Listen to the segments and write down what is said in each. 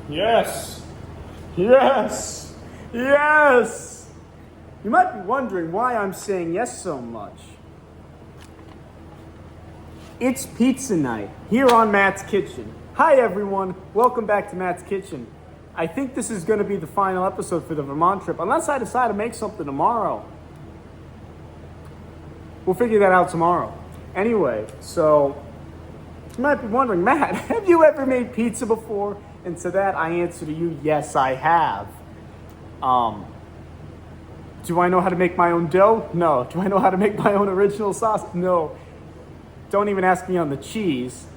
Yes. Yes. Yes. You might be wondering why I'm saying yes so much. It's pizza night here on Matt's Kitchen. Hi everyone, welcome back to Matt's Kitchen. I think this is going to be the final episode for the Vermont trip, unless I decide to make something tomorrow. We'll figure that out tomorrow. Anyway, so you might be wondering, Matt, have you ever made pizza before? And to that, I answer to you, yes, I have. Do I know how to make my own dough? No. Do I know how to make my own original sauce? No. Don't even ask me on the cheese.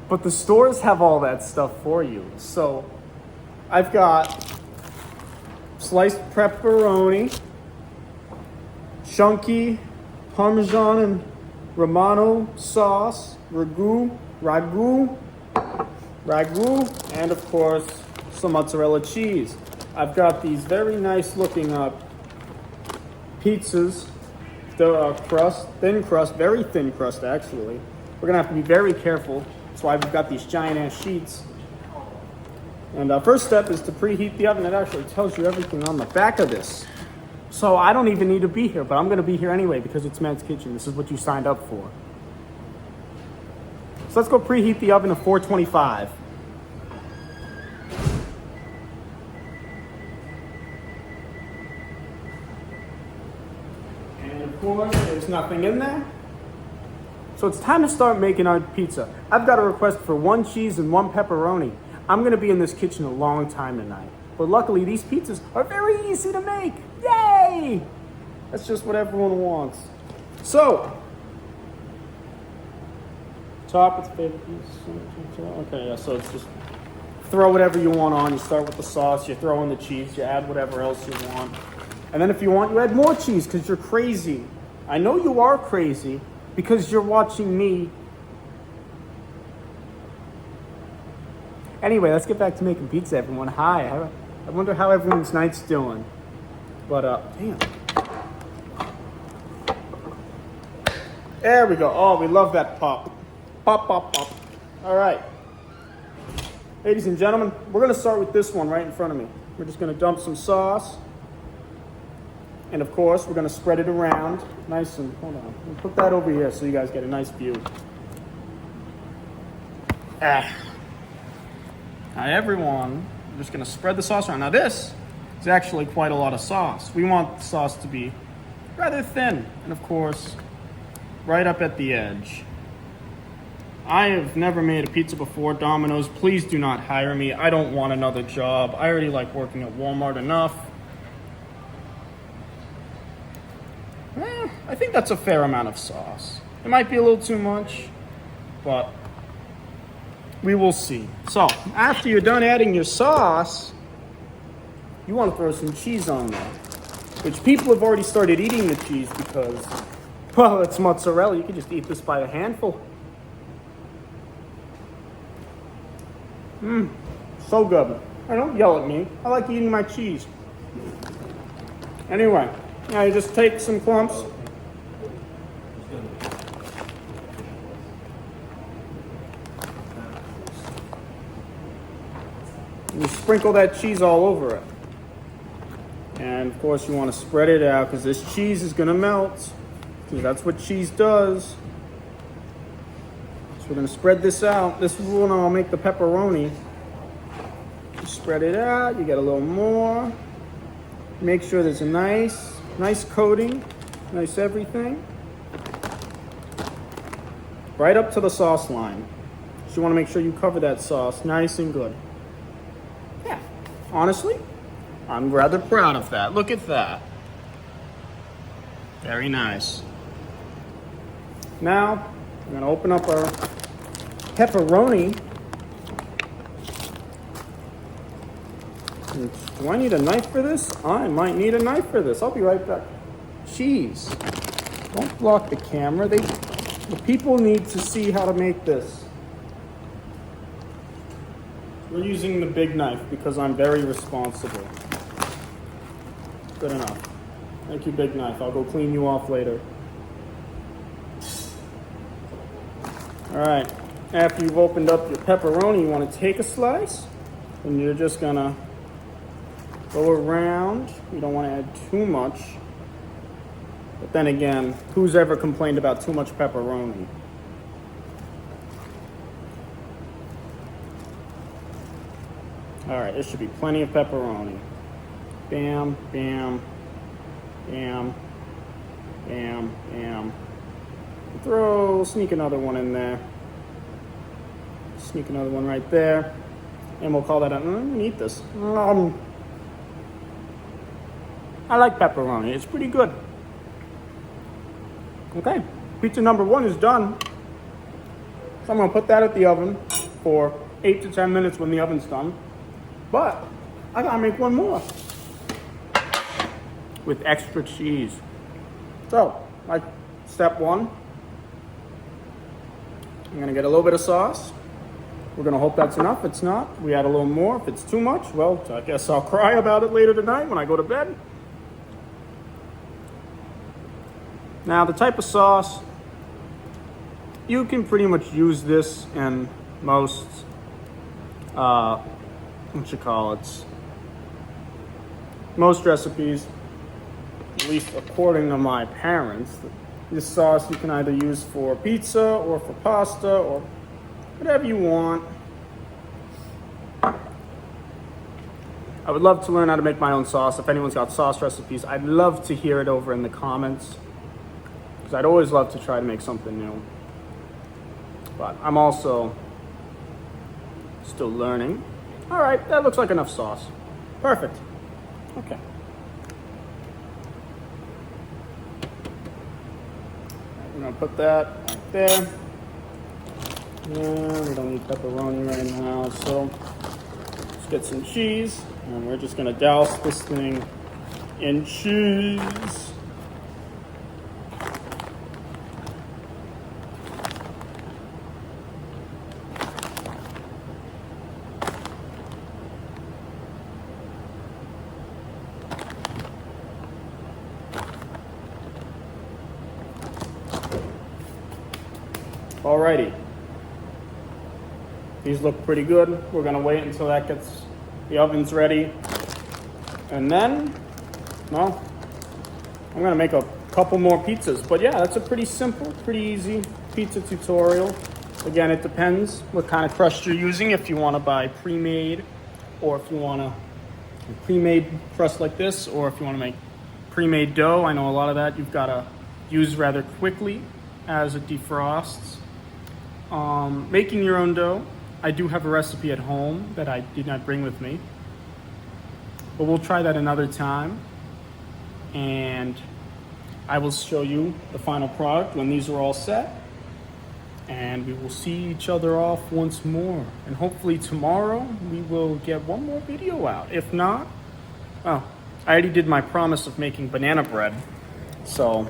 But the stores have all that stuff for you. So I've got sliced pepperoni, chunky Parmesan and Romano sauce, ragu, and of course some mozzarella cheese. I've got these very nice looking pizzas, the crust, thin crust, very thin crust actually. We're gonna have to be very careful. That's why we've got these giant ass sheets. And first step is to preheat the oven. It actually tells you everything on the back of this. So I don't even need to be here, but I'm gonna be here anyway because it's Matt's Kitchen. This is what you signed up for. So let's go preheat the oven to 425. And of course, there's nothing in there. So it's time to start making our pizza. I've got a request for 1 cheese and 1 pepperoni. I'm gonna be in this kitchen a long time tonight. But luckily, these pizzas are very easy to make. Yay! That's just what everyone wants. So, top with favorite piece. Okay, yeah, so it's just throw whatever you want on. You start with the sauce, you throw in the cheese, you add whatever else you want. And then if you want, you add more cheese because you're crazy. I know you are crazy because you're watching me. Anyway, let's get back to making pizza, everyone. Hi. I wonder how everyone's night's doing. But, damn. There we go. Oh, we love that pop. Pop, pop, pop. All right. Ladies and gentlemen, we're going to start with this one right in front of me. We're just going to dump some sauce. And, of course, we're going to spread it around. Nice and, hold on. We'll put that over here so you guys get a nice view. Now, everyone, I'm just going to spread the sauce around. Now, this is actually quite a lot of sauce. We want the sauce to be rather thin. And, of course, right up at the edge. I have never made a pizza before. Domino's, please do not hire me. I don't want another job. I already like working at Walmart enough. I think that's a fair amount of sauce. It might be a little too much, but we will see. So, after you're done adding your sauce, you want to throw some cheese on there, which people have already started eating the cheese because, well, it's mozzarella. You can just eat this by the handful. So good. Don't yell at me. I like eating my cheese. Anyway, now you just take some clumps. You sprinkle that cheese all over it. And of course you want to spread it out because this cheese is going to melt. Because that's what cheese does. So we're going to spread this out. This will now make the pepperoni. You spread it out. You get a little more. Make sure there's a nice coating. Nice everything. Right up to the sauce line. So you want to make sure you cover that sauce nice and good. Yeah, honestly, I'm rather proud of that. Look at that. Very nice. Now, I'm going to open up our pepperoni. Do I need a knife for this? I might need a knife for this. I'll be right back. Cheese. Don't block the camera. The people need to see how to make this. We're using the big knife because I'm very responsible. Good enough. Thank you, big knife. I'll go clean you off later. All right. after you've opened up your pepperoni, you want to take a slice and you're just gonna go around. You don't want to add too much. But then again, who's ever complained about too much pepperoni? All right, there should be plenty of pepperoni. Bam, bam, bam, bam, bam. Sneak another one in there. Sneak another one right there. And we'll call that out. I'm gonna eat this. I like pepperoni, it's pretty good. Okay, pizza number 1 is done. So I'm gonna put that at the oven for 8 to 10 minutes when the oven's done. But I gotta make one more with extra cheese. So, like step 1, I'm gonna get a little bit of sauce. We're gonna hope that's enough. If it's not, we add a little more. If it's too much, well, I guess I'll cry about it later tonight when I go to bed. Now, the type of sauce, you can pretty much use this in most, most recipes, at least according to my parents. This sauce you can either use for pizza or for pasta or whatever you want. I would love to learn how to make my own sauce. If anyone's got sauce recipes, I'd love to hear it over in the comments, because I'd always love to try to make something new. But I'm also still learning. All right, that looks like enough sauce. Perfect. Okay. We're gonna put that right there. Yeah, we don't need pepperoni right now, so let's get some cheese, and we're just gonna douse this thing in cheese. Alrighty, these look pretty good. We're gonna wait until the oven's ready. And then, well, I'm gonna make a couple more pizzas. But yeah, that's a pretty simple, pretty easy pizza tutorial. Again, it depends what kind of crust you're using. If you wanna buy pre-made, or if you want a pre-made crust like this, or if you wanna make pre-made dough. I know a lot of that you've gotta use rather quickly as it defrosts. Making your own dough, I do have a recipe at home that I did not bring with me, but we'll try that another time, and I will show you the final product when these are all set, and we will see each other off once more, and hopefully tomorrow we will get one more video out. If not, oh, I already did my promise of making banana bread, so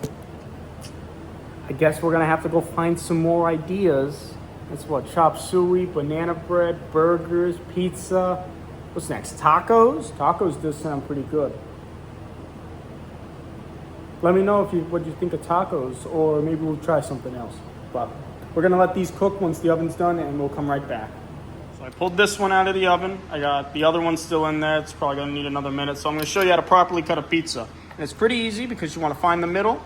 I guess we're gonna have to go find some more ideas. That's what, chop suey, banana bread, burgers, pizza. What's next, tacos? Tacos does sound pretty good. Let me know what you think of tacos, or maybe we'll try something else. But we're gonna let these cook once the oven's done, and we'll come right back. So I pulled this one out of the oven. I got the other one still in there. It's probably gonna need another minute. So I'm gonna show you how to properly cut a pizza. And it's pretty easy because you wanna find the middle,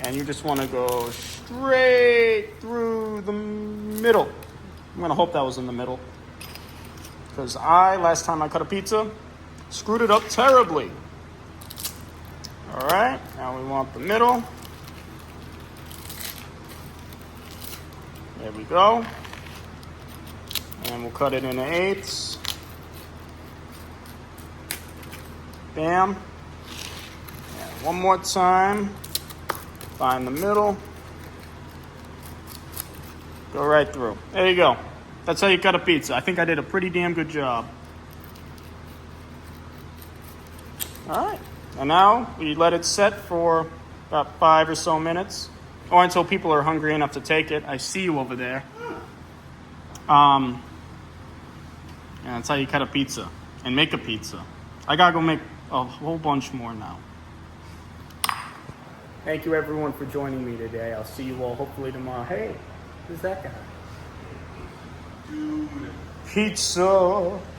and you just wanna go straight through the middle. I'm gonna hope that was in the middle, because last time I cut a pizza, screwed it up terribly. All right, now we want the middle. There we go. And we'll cut it into eighths. Bam. And one more time. Find the middle. Go right through. There you go. That's how you cut a pizza. I think I did a pretty damn good job. All right. And now we let it set for about 5 or so minutes, or until people are hungry enough to take it. I see you over there. Yeah, that's how you cut a pizza and make a pizza. I gotta go make a whole bunch more now. Thank you everyone for joining me today. I'll see you all hopefully tomorrow. Hey, who's that guy? Pizza.